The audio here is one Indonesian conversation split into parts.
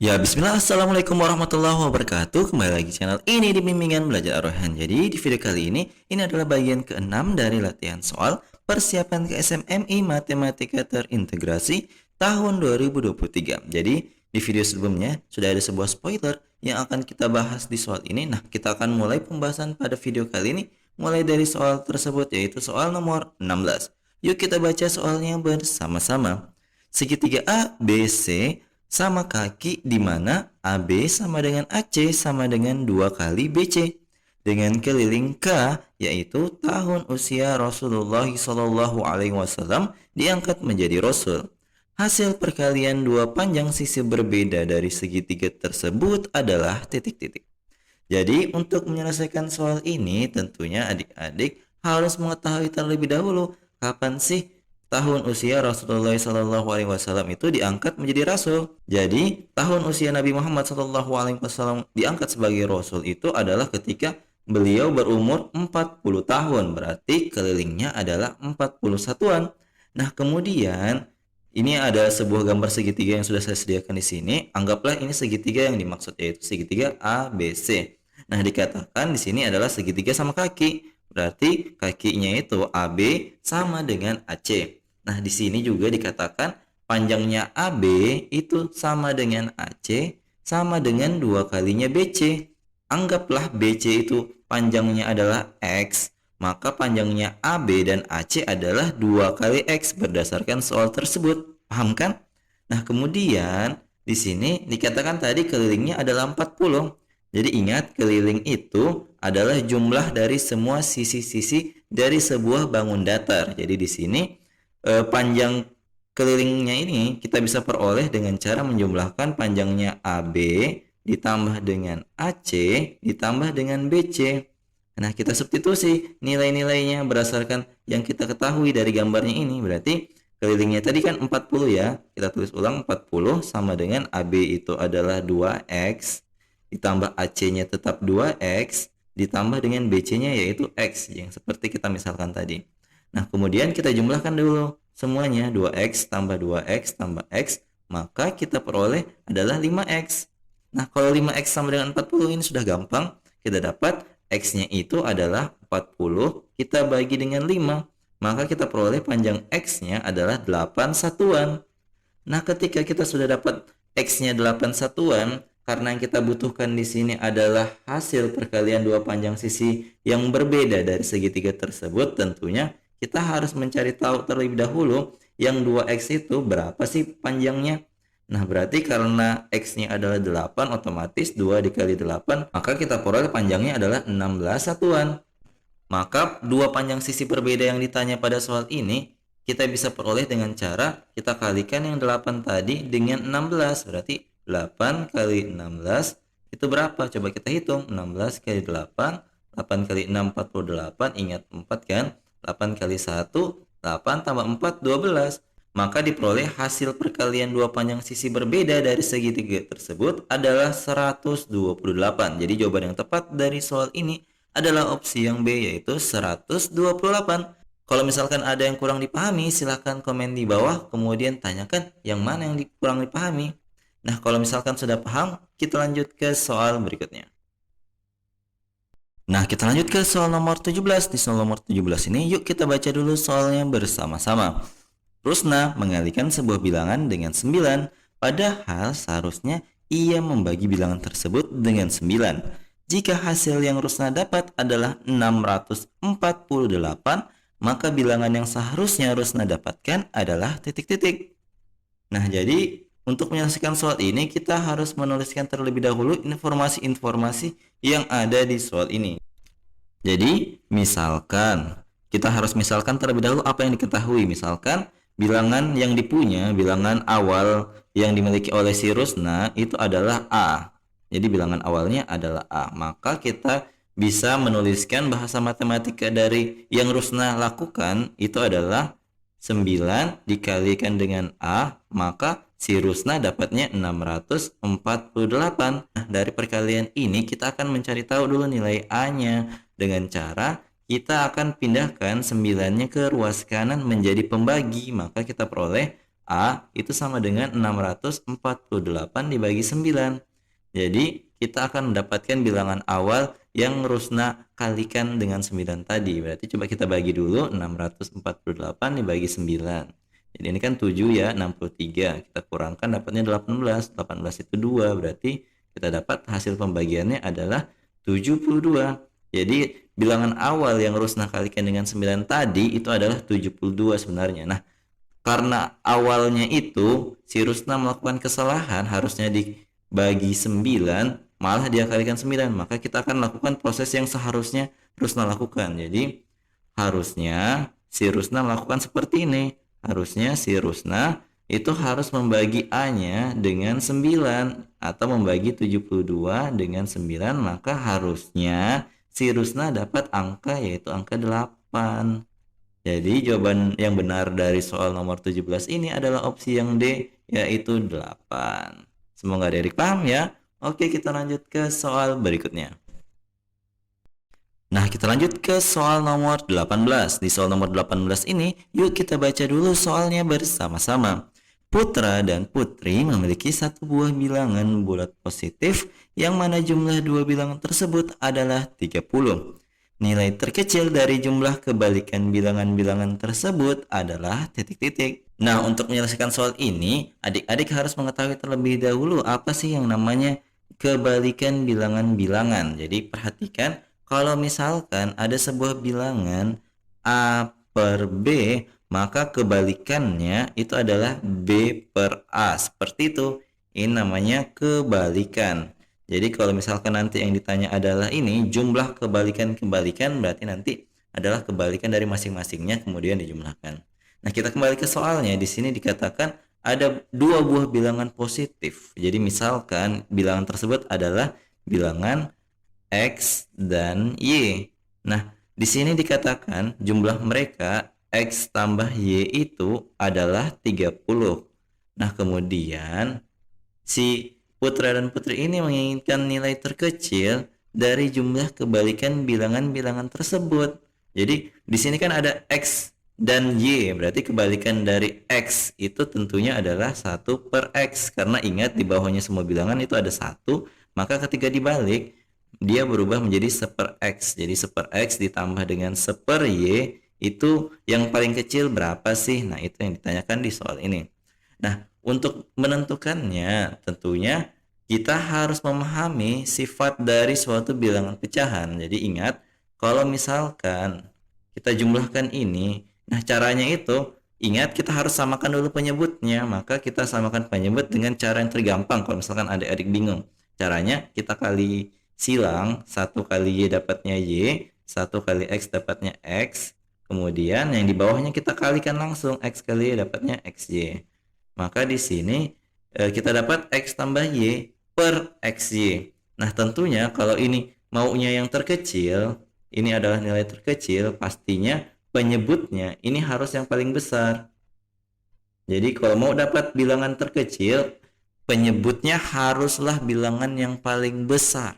Ya, bismillah, assalamualaikum warahmatullahi wabarakatuh. Kembali lagi di channel ini di Bimbingan Belajar Ar-Rayhan. Jadi, di video kali ini adalah bagian ke-6 dari latihan soal persiapan ke SMMI Matematika Terintegrasi tahun 2023. Jadi, di video sebelumnya sudah ada sebuah spoiler yang akan kita bahas di soal ini. Nah, kita akan mulai pembahasan pada video kali ini mulai dari soal tersebut, yaitu soal nomor 16. Yuk kita baca soalnya bersama-sama. Segitiga A, B, C sama kaki di mana AB sama dengan AC sama dengan 2 kali BC dengan keliling K yaitu tahun usia Rasulullah Shallallahu Alaihi Wasallam diangkat menjadi Rasul. Hasil perkalian dua panjang sisi berbeda dari segitiga tersebut adalah titik-titik. Jadi untuk menyelesaikan soal ini tentunya adik-adik harus mengetahui terlebih dahulu kapan sih tahun usia Rasulullah Shallallahu Alaihi Wasallam itu diangkat menjadi Rasul. Jadi tahun usia Nabi Muhammad Shallallahu Alaihi Wasallam diangkat sebagai Rasul itu adalah ketika beliau berumur 40 tahun. Berarti kelilingnya adalah 40 satuan. Nah kemudian ini ada sebuah gambar segitiga yang sudah saya sediakan di sini. Anggaplah ini segitiga yang dimaksud yaitu segitiga ABC. Nah dikatakan di sini adalah segitiga sama kaki. Berarti kakinya itu AB sama dengan AC. Nah, di sini juga dikatakan panjangnya AB itu sama dengan AC sama dengan 2 kalinya BC. Anggaplah BC itu panjangnya adalah X, maka panjangnya AB dan AC adalah 2 kali X berdasarkan soal tersebut. Paham kan? Nah, kemudian di sini dikatakan tadi kelilingnya adalah 40. Jadi ingat, keliling itu adalah jumlah dari semua sisi-sisi dari sebuah bangun datar. Jadi di sini panjang kelilingnya ini kita bisa peroleh dengan cara menjumlahkan panjangnya AB ditambah dengan AC ditambah dengan BC. Nah, kita substitusi nilai-nilainya berdasarkan yang kita ketahui dari gambarnya ini. Berarti kelilingnya tadi kan 40 ya. Kita tulis ulang 40 sama dengan AB itu adalah 2X ditambah AC-nya tetap 2X ditambah dengan BC-nya yaitu X yang seperti kita misalkan tadi. Nah, kemudian kita jumlahkan dulu semuanya 2X tambah 2X tambah X, maka kita peroleh adalah 5X. Nah, kalau 5X sama dengan 40 ini sudah gampang. Kita dapat X-nya itu adalah 40, kita bagi dengan 5, maka kita peroleh panjang X-nya adalah 8 satuan. Nah, ketika kita sudah dapat X-nya 8 satuan, karena yang kita butuhkan di sini adalah hasil perkalian dua panjang sisi yang berbeda dari segitiga tersebut, tentunya kita harus mencari tahu terlebih dahulu yang 2X itu berapa sih panjangnya. Nah, berarti karena X-nya adalah 8, otomatis 2 dikali 8, maka kita peroleh panjangnya adalah 16 satuan. Maka dua panjang sisi berbeda yang ditanya pada soal ini, kita bisa peroleh dengan cara kita kalikan yang 8 tadi dengan 16. Berarti 8 kali 16 itu berapa? Coba kita hitung. 16 kali 8, 8 kali 6, 48. Ingat 4 kan? 8 kali 1, 8 tambah 4, 12. Maka diperoleh hasil perkalian dua panjang sisi berbeda dari segitiga tersebut adalah 128. Jadi jawaban yang tepat dari soal ini adalah opsi yang B, yaitu 128. Kalau misalkan ada yang kurang dipahami, silahkan komen di bawah, kemudian tanyakan yang mana yang kurang dipahami. Nah, kalau misalkan sudah paham, kita lanjut ke soal berikutnya. Nah, kita lanjut ke soal nomor 17. Di soal nomor 17 ini, yuk kita baca dulu soalnya bersama-sama. Rusna mengalihkan sebuah bilangan dengan 9, padahal seharusnya ia membagi bilangan tersebut dengan 9. Jika hasil yang Rusna dapat adalah 648, maka bilangan yang seharusnya Rusna dapatkan adalah titik-titik. Nah, jadi untuk menyelesaikan soal ini, kita harus menuliskan terlebih dahulu informasi-informasi yang ada di soal ini. Jadi, misalkan, kita harus misalkan terlebih dahulu apa yang diketahui. Misalkan, bilangan yang dipunya, bilangan awal yang dimiliki oleh si Rusna itu adalah A. Jadi, bilangan awalnya adalah A. Maka kita bisa menuliskan bahasa matematika dari yang Rusna lakukan itu adalah 9 dikalikan dengan A, maka si Rusna dapatnya 648. Nah, dari perkalian ini kita akan mencari tahu dulu nilai A-nya dengan cara kita akan pindahkan 9-nya ke ruas kanan menjadi pembagi, maka kita peroleh A itu sama dengan 648 dibagi 9. Jadi kita akan mendapatkan bilangan awal yang Rusna kalikan dengan 9 tadi. Berarti coba kita bagi dulu 648 dibagi 9. Jadi ini kan 7 ya, 63. Kita kurangkan dapatnya 18. 18 itu 2, berarti kita dapat hasil pembagiannya adalah 72. Jadi bilangan awal yang Rusna kalikan dengan 9 tadi itu adalah 72 sebenarnya. Nah, karena awalnya itu si Rusna melakukan kesalahan, harusnya dibagi 9, malah dia kalikan 9, maka kita akan lakukan proses yang seharusnya Rusna lakukan. Jadi harusnya si Rusna melakukan seperti ini. Harusnya si Rusna itu harus membagi A-nya dengan 9 atau membagi 72 dengan 9, maka harusnya si Rusna dapat angka yaitu angka 8. Jadi jawaban yang benar dari soal nomor 17 ini adalah opsi yang D, yaitu 8. Semoga Derek paham ya. Oke, kita lanjut ke soal berikutnya. Nah, kita lanjut ke soal nomor 18. Di soal nomor 18 ini, yuk kita baca dulu soalnya bersama-sama. Putra dan Putri memiliki satu buah bilangan bulat positif yang mana jumlah dua bilangan tersebut adalah 30. Nilai terkecil dari jumlah kebalikan bilangan-bilangan tersebut adalah titik-titik. Nah, untuk menyelesaikan soal ini, adik-adik harus mengetahui terlebih dahulu apa sih yang namanya kebalikan bilangan-bilangan. Jadi, perhatikan kalau misalkan ada sebuah bilangan A per B, maka kebalikannya itu adalah B per A. Seperti itu. Ini namanya kebalikan. Jadi kalau misalkan nanti yang ditanya adalah ini jumlah kebalikan-kebalikan, berarti nanti adalah kebalikan dari masing-masingnya kemudian dijumlahkan. Nah, kita kembali ke soalnya. Di sini dikatakan ada dua buah bilangan positif. Jadi misalkan bilangan tersebut adalah bilangan X dan Y. Nah, di sini dikatakan jumlah mereka X tambah Y itu adalah 30. Nah, kemudian si Putra dan Putri ini menginginkan nilai terkecil dari jumlah kebalikan bilangan-bilangan tersebut. Jadi di sini kan ada X dan Y, berarti kebalikan dari X itu tentunya adalah 1 per X. Karena ingat di bawahnya semua bilangan itu ada 1, maka ketika dibalik dia berubah menjadi 1 per X. Jadi 1 per X ditambah dengan 1 per Y, itu yang paling kecil berapa sih? Nah, itu yang ditanyakan di soal ini. Nah, untuk menentukannya tentunya kita harus memahami sifat dari suatu bilangan pecahan. Jadi ingat, kalau misalkan kita jumlahkan ini, nah caranya itu, ingat kita harus samakan dulu penyebutnya. Maka kita samakan penyebut dengan cara yang tergampang. Kalau misalkan adik-adik bingung, caranya kita kali silang, 1 kali Y dapatnya Y, 1 kali X dapatnya X. Kemudian yang di bawahnya kita kalikan langsung, X kali Y dapatnya XY. Maka di sini kita dapat X tambah Y per XY. Nah, tentunya kalau ini maunya yang terkecil, ini adalah nilai terkecil, pastinya penyebutnya ini harus yang paling besar. Jadi kalau mau dapat bilangan terkecil, penyebutnya haruslah bilangan yang paling besar.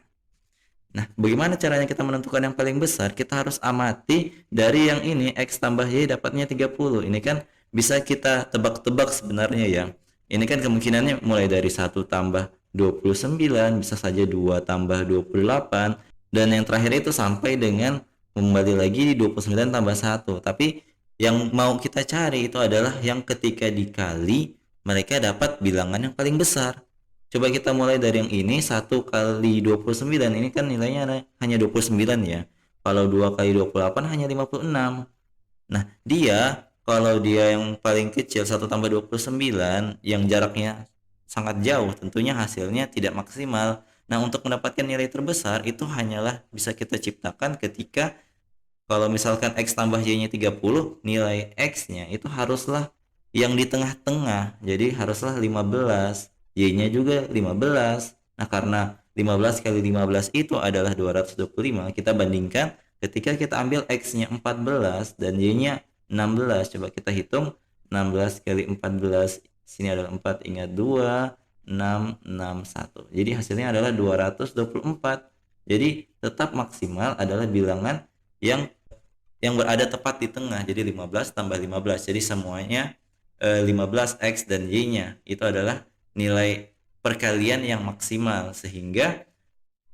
Nah, bagaimana caranya kita menentukan yang paling besar? Kita harus amati dari yang ini, X tambah Y dapatnya 30. Ini kan bisa kita tebak-tebak sebenarnya ya. Ini kan kemungkinannya mulai dari 1 tambah 29, bisa saja 2 tambah 28, dan yang terakhir itu sampai dengan kembali lagi di 29 tambah 1. Tapi yang mau kita cari itu adalah yang ketika dikali mereka dapat bilangan yang paling besar. Coba kita mulai dari yang ini, 1 kali 29, ini kan nilainya hanya 29 ya. Kalau 2 kali 28 hanya 56. Nah, kalau dia yang paling kecil 1 tambah 29 yang jaraknya sangat jauh, tentunya hasilnya tidak maksimal. Nah, untuk mendapatkan nilai terbesar itu hanyalah bisa kita ciptakan ketika kalau misalkan X tambah Y-nya 30, nilai X-nya itu haruslah yang di tengah-tengah. Jadi haruslah 15, Y-nya juga 15. Nah, karena 15 kali 15 itu adalah 225, kita bandingkan ketika kita ambil X-nya 14 dan Y-nya 16. Coba kita hitung 16 kali 14, sini adalah 4, ingat 2, 6, 6, 1. Jadi hasilnya adalah 224. Jadi tetap maksimal adalah bilangan yang berada tepat di tengah. Jadi 15 tambah 15. Jadi semuanya 15 X dan Y-nya. Itu adalah nilai perkalian yang maksimal, sehingga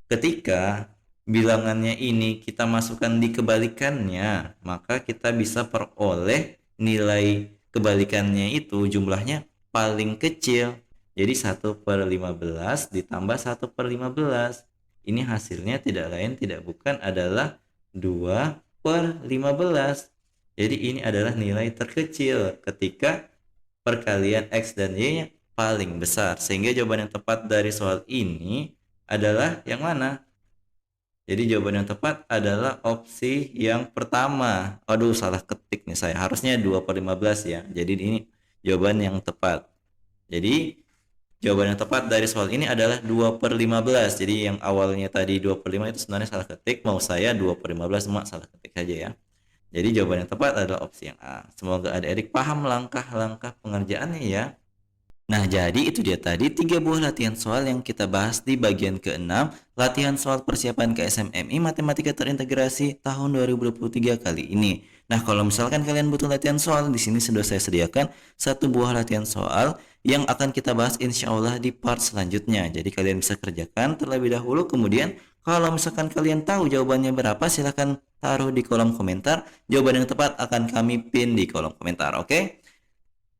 ketika bilangannya ini kita masukkan di kebalikannya, maka kita bisa peroleh nilai kebalikannya itu jumlahnya paling kecil. Jadi 1/15 ditambah 1/15. Ini hasilnya tidak lain tidak bukan adalah 2/15. Jadi ini adalah nilai terkecil ketika perkalian X dan Y-nya paling besar. Sehingga jawaban yang tepat dari soal ini adalah yang mana? Jadi jawaban yang tepat adalah opsi yang pertama. Aduh, salah ketik nih saya. Harusnya 2/15 ya. Jadi ini jawaban yang tepat. Jadi jawaban yang tepat dari soal ini adalah 2/15. Jadi yang awalnya tadi 2/5 itu sebenarnya salah ketik. Mau saya 2/15 cuma salah ketik saja ya. Jadi jawaban yang tepat adalah opsi yang A. Semoga adik-adik paham langkah-langkah pengerjaannya ya. Nah, jadi itu dia tadi 3 buah latihan soal yang kita bahas di bagian ke-6, latihan soal persiapan ke SMMI Matematika Terintegrasi tahun 2023 kali ini. Nah, kalau misalkan kalian butuh latihan soal, di sini sudah saya sediakan 1 buah latihan soal yang akan kita bahas insya Allah di part selanjutnya. Jadi kalian bisa kerjakan terlebih dahulu, kemudian kalau misalkan kalian tahu jawabannya berapa, silahkan taruh di kolom komentar. Jawaban yang tepat akan kami pin di kolom komentar, oke?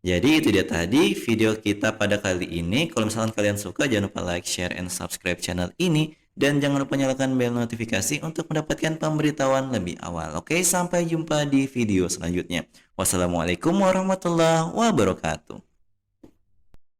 Jadi itu dia tadi video kita pada kali ini. Kalau misalkan kalian suka, jangan lupa like, share, and subscribe channel ini. Dan jangan lupa nyalakan bel notifikasi untuk mendapatkan pemberitahuan lebih awal. Oke, sampai jumpa di video selanjutnya. Wassalamualaikum warahmatullahi wabarakatuh.